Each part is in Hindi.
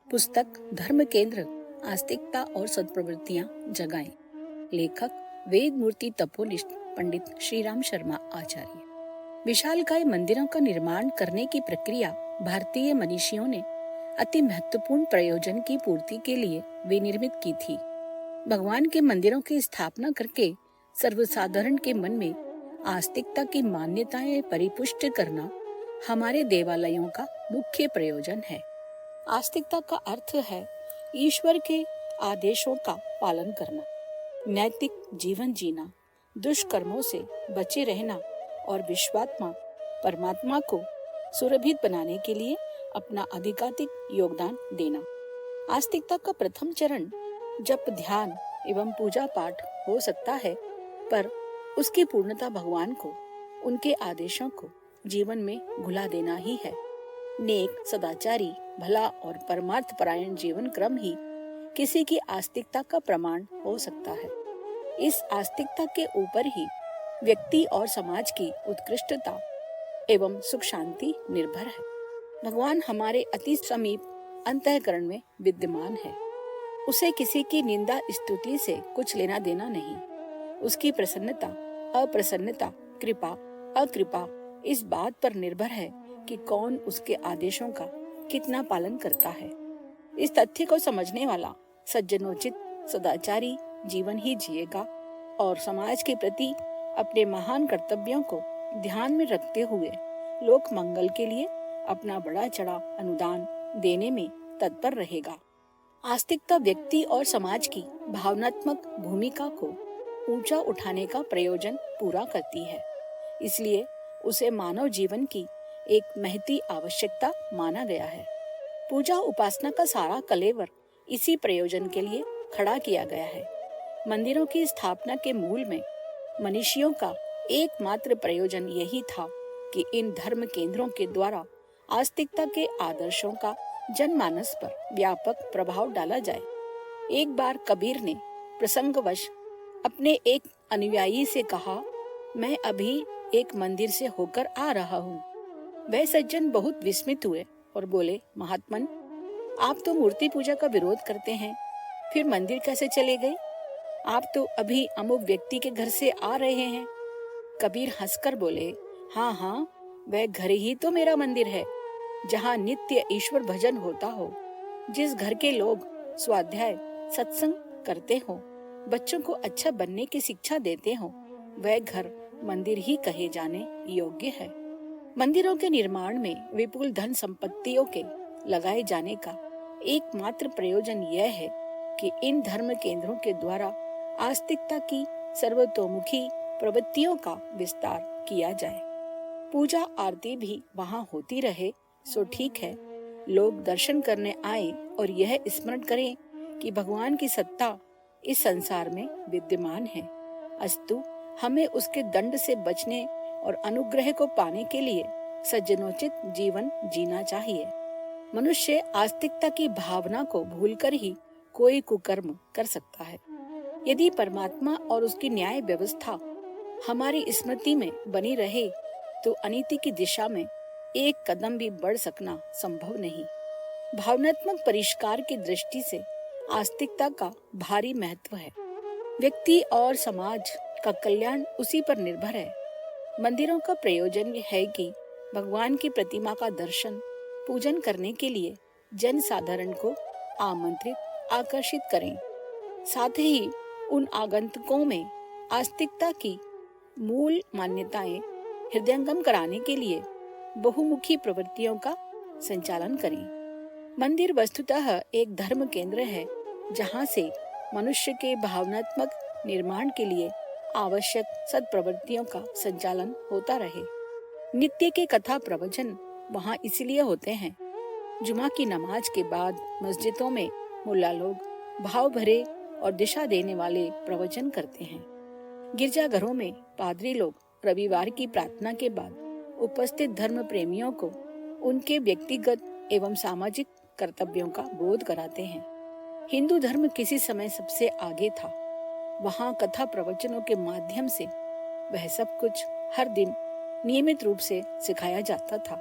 पुस्तक धर्म केंद्र आस्तिकता और सत्प्रवृत्तियां जगाएं। लेखक वेद मूर्ति तपोनिष्ठ पंडित श्रीराम शर्मा आचार्य। विशालकाय मंदिरों का निर्माण करने की प्रक्रिया भारतीय मनीषियों ने अति महत्वपूर्ण प्रयोजन की पूर्ति के लिए विनिर्मित की थी। भगवान के मंदिरों की स्थापना करके सर्वसाधारण के मन में आस्तिकता की मान्यताएं परिपुष्ट करना हमारे देवालयों का मुख्य प्रयोजन है। आस्तिकता का अर्थ है ईश्वर के आदेशों का पालन करना, नैतिक जीवन जीना, दुष्कर्मों से बचे रहना और विश्वात्मा परमात्मा को सुरभित बनाने के लिए अपना अधिकाधिक योगदान देना। आस्तिकता का प्रथम चरण जप, ध्यान एवं पूजा पाठ हो सकता है, पर उसकी पूर्णता भगवान को, उनके आदेशों को जीवन में घुला देना ही है। नेक, सदाचारी, भला और परमार्थ परायण जीवन क्रम ही किसी की आस्तिकता का प्रमाण हो सकता है। इस आस्तिकता के ऊपर ही व्यक्ति और समाज की उत्कृष्टता एवं सुख शांति निर्भर है। भगवान हमारे अति समीप अंतःकरण में विद्यमान है। उसे किसी की निंदा स्तुति से कुछ लेना देना नहीं। उसकी प्रसन्नता, अप्रसन्नता, कृपा, अकृपा इस बात पर निर्भर है कि कौन उसके आदेशों का कितना पालन करता है। इस तथ्य को समझने वाला सज्जनोचित सदाचारी जीवन ही जिएगा और समाज के प्रति अपने महान कर्तव्यों को ध्यान में रखते हुए लोक मंगल के लिए अपना बड़ा चढ़ा अनुदान देने में तत्पर रहेगा। आस्तिकता व्यक्ति और समाज की भावनात्मक भूमिका को ऊंचा उठाने का प्रयोजन पूरा करती है। इसलिए उसे मानव जीवन की एक महती आवश्यकता माना गया है। पूजा उपासना का सारा कलेवर इसी प्रयोजन के लिए खड़ा किया गया है। मंदिरों की स्थापना के मूल में मनीषियों का एकमात्र प्रयोजन यही था कि इन धर्म केंद्रों के द्वारा आस्तिकता के आदर्शों का जनमानस पर व्यापक प्रभाव डाला जाए। एक बार कबीर ने प्रसंगवश अपने एक अनुयायी से कहा, मैं अभी एक मंदिर से होकर आ रहा हूँ। वह सज्जन बहुत विस्मित हुए और बोले, महात्मन, आप तो मूर्ति पूजा का विरोध करते हैं, फिर मंदिर कैसे चले गए? आप तो अभी अमुक व्यक्ति के घर से आ रहे हैं। कबीर हंसकर बोले, हाँ हाँ, वह घर ही तो मेरा मंदिर है, जहाँ नित्य ईश्वर भजन होता हो, जिस घर के लोग स्वाध्याय सत्संग करते हो, बच्चों को अच्छा बनने की शिक्षा देते हो, वह घर मंदिर ही कहे जाने योग्य है। मंदिरों के निर्माण में विपुल धन संपत्तियों के लगाए जाने का एकमात्र प्रयोजन यह है कि इन धर्म केंद्रों के द्वारा आस्तिकता की सर्वतोमुखी प्रवृत्तियों का विस्तार किया जाए। पूजा आरती भी वहाँ होती रहे सो ठीक है। लोग दर्शन करने आए और यह स्मरण करें कि भगवान की सत्ता इस संसार में विद्यमान है। अस्तु हमें उसके दंड से बचने और अनुग्रह को पाने के लिए सज्जनोचित जीवन जीना चाहिए। मनुष्य आस्तिकता की भावना को भूलकर ही कोई कुकर्म कर सकता है। यदि परमात्मा और उसकी न्याय व्यवस्था हमारी स्मृति में बनी रहे तो अनीति की दिशा में एक कदम भी बढ़ सकना संभव नहीं। भावनात्मक परिष्कार की दृष्टि से आस्तिकता का भारी महत्व है। व्यक्ति और समाज का कल्याण उसी पर निर्भर है। मंदिरों का प्रयोजन यह है कि भगवान की प्रतिमा का दर्शन पूजन करने के लिए जन साधारण को आमंत्रित, आकर्षित करें। साथ ही उन आगंतुकों में आस्तिकता की मूल मान्यताएं हृदयंगम कराने के लिए बहुमुखी प्रवृत्तियों का संचालन करें। मंदिर वस्तुतः एक धर्म केंद्र है, जहां से मनुष्य के भावनात्मक निर्माण के लिए आवश्यक सत्प्रवृत्तियों का संचालन होता रहे। नित्य के कथा प्रवचन वहाँ इसलिए होते हैं। जुमा की नमाज के बाद मस्जिदों में मुल्ला लोग भाव भरे और दिशा देने वाले प्रवचन करते हैं। गिरजाघरों में पादरी लोग रविवार की प्रार्थना के बाद उपस्थित धर्म प्रेमियों को उनके व्यक्तिगत एवं सामाजिक कर्तव्यों का बोध कराते हैं। हिंदू धर्म किसी समय सबसे आगे था। वहाँ कथा प्रवचनों के माध्यम से वह सब कुछ हर दिन नियमित रूप से सिखाया जाता था,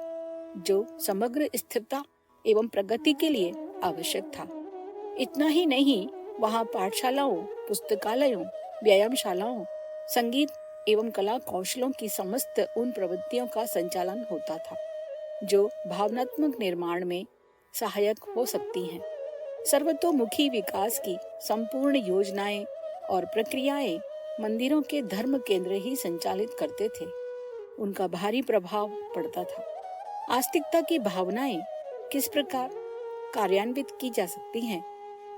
जो समग्र स्थिरता एवं प्रगति के लिए आवश्यक था। इतना ही नहीं, वहाँ पाठशालाओं, पुस्तकालयों, व्यायामशालाओं, संगीत एवं कला कौशलों की समस्त उन प्रवृत्तियों का संचालन होता था जो भावनात्मक निर्माण में सहायक हो सकती हैं। सर्वतोमुखी विकास की संपूर्ण योजनाएं और प्रक्रियाएं मंदिरों के धर्म केंद्र ही संचालित करते थे। उनका भारी प्रभाव पड़ता था। आस्तिकता की भावनाएं किस प्रकार कार्यान्वित की जा सकती हैं,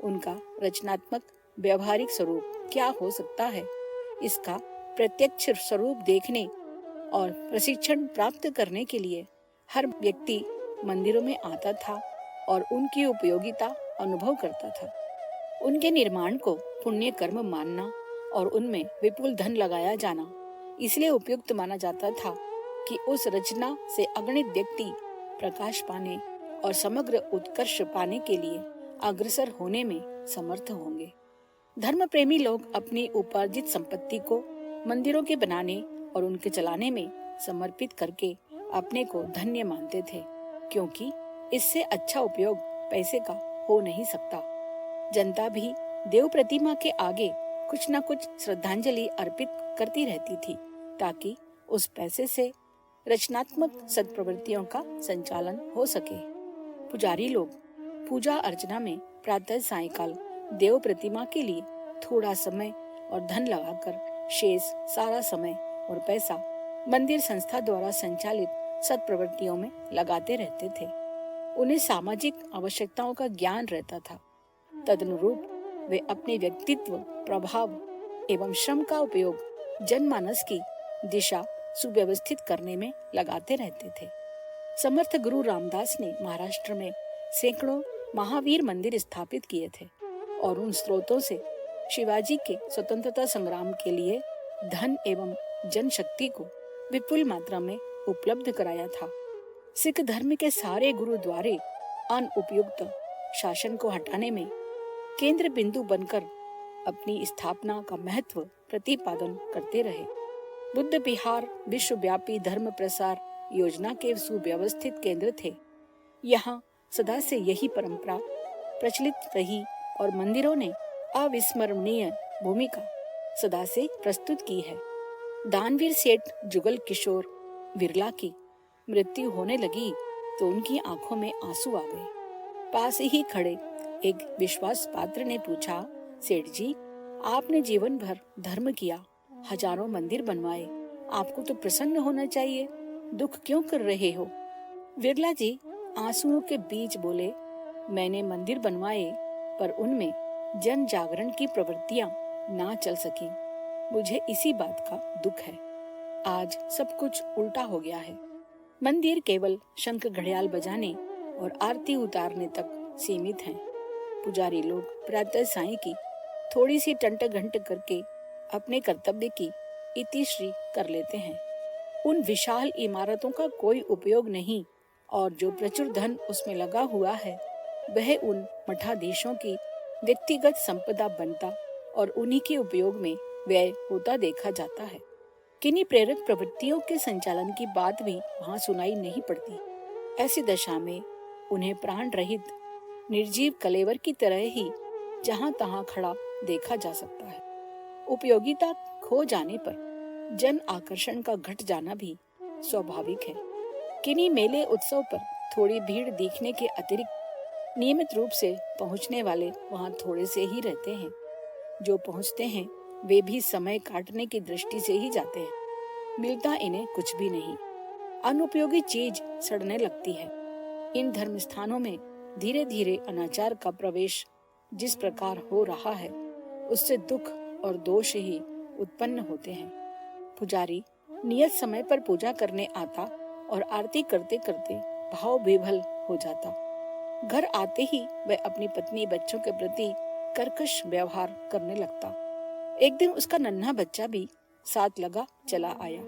उनका रचनात्मक व्यवहारिक स्वरूप क्या हो सकता है, इसका प्रत्यक्ष स्वरूप देखने और प्रशिक्षण प्राप्त करने के लिए हर व्यक्ति मंदिरों में आता था और उनकी उपयोगिता अनुभव करता था। उनके निर्माण को पुण्य कर्म मानना और उनमें विपुल धन लगाया जाना इसलिए उपयुक्त माना जाता था कि उस रचना से अगणित व्यक्ति प्रकाश पाने और समग्र उत्कर्ष पाने के लिए अग्रसर होने में समर्थ होंगे। धर्म प्रेमी लोग अपनी उपार्जित संपत्ति को मंदिरों के बनाने और उनके चलाने में समर्पित करके अपने को धन्य मानते थे, क्योंकि इससे अच्छा उपयोग पैसे का हो नहीं सकता। जनता भी देव प्रतिमा के आगे कुछ न कुछ श्रद्धांजलि अर्पित करती रहती थी, ताकि उस पैसे से रचनात्मक सत्प्रवृत्तियों का संचालन हो सके। पुजारी लोग पूजा अर्चना में प्रातः सायंकाल देव प्रतिमा के लिए थोड़ा समय और धन लगाकर शेष सारा समय और पैसा मंदिर संस्था द्वारा संचालित सत्प्रवृत्तियों में लगाते रहते थे। उन्हें सामाजिक आवश्यकताओं का ज्ञान रहता था। तदनुरूप वे अपने व्यक्तित्व, प्रभाव एवं श्रम का उपयोग जनमानस की दिशा सुव्यवस्थित करने में लगाते रहते थे। समर्थ गुरु रामदास ने महाराष्ट्र में सैकड़ों महावीर मंदिर स्थापित किए थे और उन स्रोतों से शिवाजी के स्वतंत्रता संग्राम के लिए धन एवं जनशक्ति को विपुल मात्रा में उपलब्ध कराया था। सिख धर्म के सारे गुरुद्वारे अनुपयुक्त शासन को हटाने में केंद्र बिंदु बनकर अपनी स्थापना का महत्व प्रतिपादन करते रहे। बुद्ध विहार विश्वव्यापी धर्म प्रसार योजना के सुव्यवस्थित केंद्र थे। यहाँ सदा से यही परंपरा प्रचलित रही और मंदिरों ने अविस्मरणीय भूमिका सदा से प्रस्तुत की है। दानवीर सेठ जुगल किशोर विरला की मृत्यु होने लगी तो उनकी आंखों में आंसू आ गए। पास ही खड़े एक विश्वास पात्र ने पूछा, सेठ जी, आपने जीवन भर धर्म किया, हजारों मंदिर बनवाए, आपको तो प्रसन्न होना चाहिए, दुख क्यों कर रहे हो? विरला जी आंसुओं के बीच बोले, मैंने मंदिर बनवाए पर उनमें जन जागरण की प्रवृत्तियां ना चल सकी। मुझे इसी बात का दुख है। आज सब कुछ उल्टा हो गया है। मंदिर केवल शंख घड़ियाल बजाने और आरती उतारने तक सीमित हैं। पुजारी लोग प्रातः सायं की थोड़ी सी टंट घंट करके अपने कर्तव्य की इतिश्री कर लेते हैं। उन विशाल इमारतों का कोई उपयोग नहीं और जो प्रचुर धन उसमें लगा हुआ है वह उन मठाधीशों की व्यक्तिगत संपदा बनता और उन्हीं के उपयोग में व्यय होता देखा जाता है। किन्हीं प्रेरक प्रवृत्तियों के संचालन की बात भी वहां सुनाई नहीं पड़ती। ऐसी दशा में उन्हें प्राण रहित निर्जीव कलेवर की तरह ही जहां तहां खड़ा देखा जा सकता है। उपयोगिता खो जाने पर जन आकर्षण का घट जाना भी स्वाभाविक है। किन्हीं मेले उत्सव पर थोड़ी भीड़ दिखने के अतिरिक्त नियमित रूप से पहुंचने वाले वहां थोड़े से ही रहते हैं। जो पहुंचते हैं वे भी समय काटने की दृष्टि से ही जाते हैं। मिलता इन्हें कुछ भी नहीं। अनुपयोगी चीज सड़ने लगती है। इन धर्म स्थानों में धीरे धीरे अनाचार का प्रवेश जिस प्रकार हो रहा है उससे दुख और दोष ही उत्पन्न होते हैं। पुजारी नियत समय पर पूजा करने आता और आरती करते करते भाव विभल हो जाता। घर आते ही वह अपनी पत्नी बच्चों के प्रति कर्कश व्यवहार करने लगता। एक दिन उसका नन्हा बच्चा भी साथ लगा चला आया।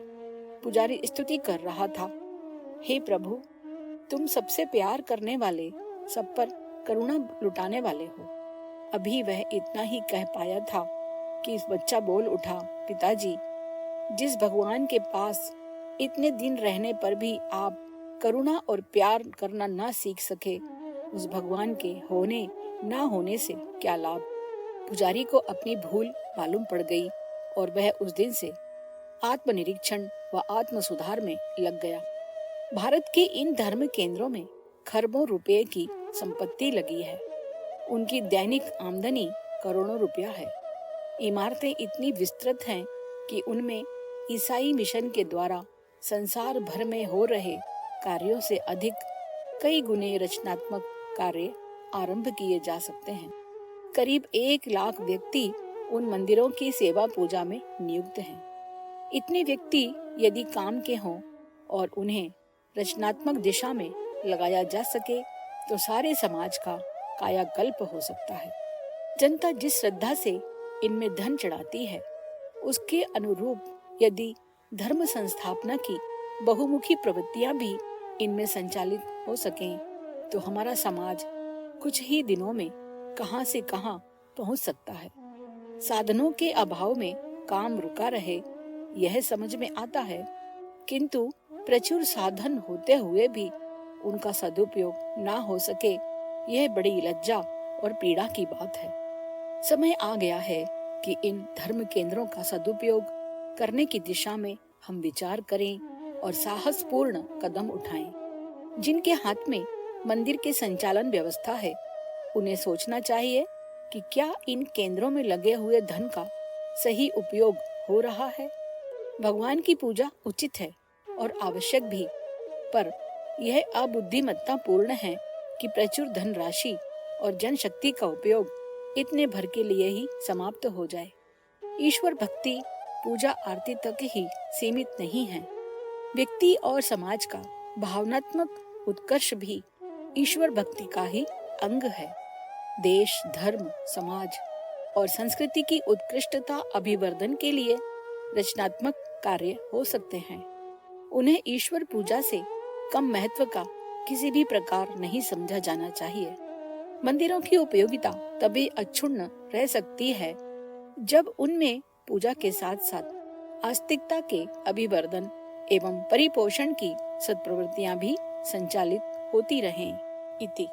पुजारी स्तुति कर रहा था, हे प्रभु, तुम सबसे प्यार करने वाले, सब पर करुणा लुटाने वाले हो। अभी वह इतना ही कह पाया था कि बच्चा बोल उठा, पिताजी, जिस भगवान के पास इतने दिन रहने पर भी आप करुणा और प्यार करना ना सीख सके, उस भगवान के होने ना होने से क्या लाभ। पुजारी को अपनी भूल मालूम पड़ गई और वह उस दिन से आत्मनिरीक्षण व आत्म सुधार में लग गया। भारत के इन धर्म केंद्रों में खरबों रुपए की संपत्ति लगी है। उनकी दैनिक आमदनी करोड़ों रुपया है। इमारतें इतनी विस्तृत हैं कि उनमें ईसाई मिशन के द्वारा संसार भर में हो रहे कार्यों से अधिक कई गुने रचनात्मक कार्य आरंभ किए जा सकते हैं। करीब 1 लाख व्यक्ति उन मंदिरों की सेवा पूजा में नियुक्त हैं। इतने व्यक्ति यदि काम के हों और उन्हें रचनात्मक दिशा में लगाया जा सके तो सारे समाज का कायाकल्प हो सकता है। जनता जिस श्रद्धा से इनमें धन चढ़ाती है, उसके अनुरूप यदि धर्म संस्थापना की बहुमुखी प्रवृत्तियां भी इनमें संचालित हो सकें तो हमारा समाज कुछ ही दिनों में कहां से कहां पहुंच सकता है। साधनों के अभाव में काम रुका रहे, यह समझ में आता है, किंतु प्रचुर साधन होते हुए भी उनका सदुपयोग ना हो सके, यह बड़ी लज्जा और पीड़ा की बात है। समय आ गया है कि इन धर्म केंद्रों का सदुपयोग करने की दिशा में हम विचार करें और साहसपूर्ण कदम उठाएं। जिनके हाथ में मंदिर के संचालन व्यवस्था है, उन्हें सोचना चाहिए कि क्या इन केंद्रों में लगे हुए धन का सही उपयोग हो रहा है। भगवान की पूजा उचित है और आवश्यक भी, पर यह अबुद्धिमत्ता पूर्ण है कि प्रचुर धनराशि और जनशक्ति का उपयोग इतने भर के लिए ही समाप्त हो जाए। ईश्वर भक्ति पूजा आरती तक ही सीमित नहीं है। व्यक्ति और समाज का भावनात्मक उत्कर्ष भी ईश्वर भक्ति का ही अंग है। देश, धर्म, समाज और संस्कृति की उत्कृष्टता अभिवर्धन के लिए रचनात्मक कार्य हो सकते हैं। उन्हें ईश्वर पूजा से कम महत्व का किसी भी प्रकार नहीं समझा जाना चाहिए। मंदिरों की उपयोगिता तभी अक्षुण्ण रह सकती है जब उनमें पूजा के साथ साथ आस्तिकता के अभिवर्धन एवं परिपोषण की सत्प्रवृत्तियां भी संचालित होती रहें। इति।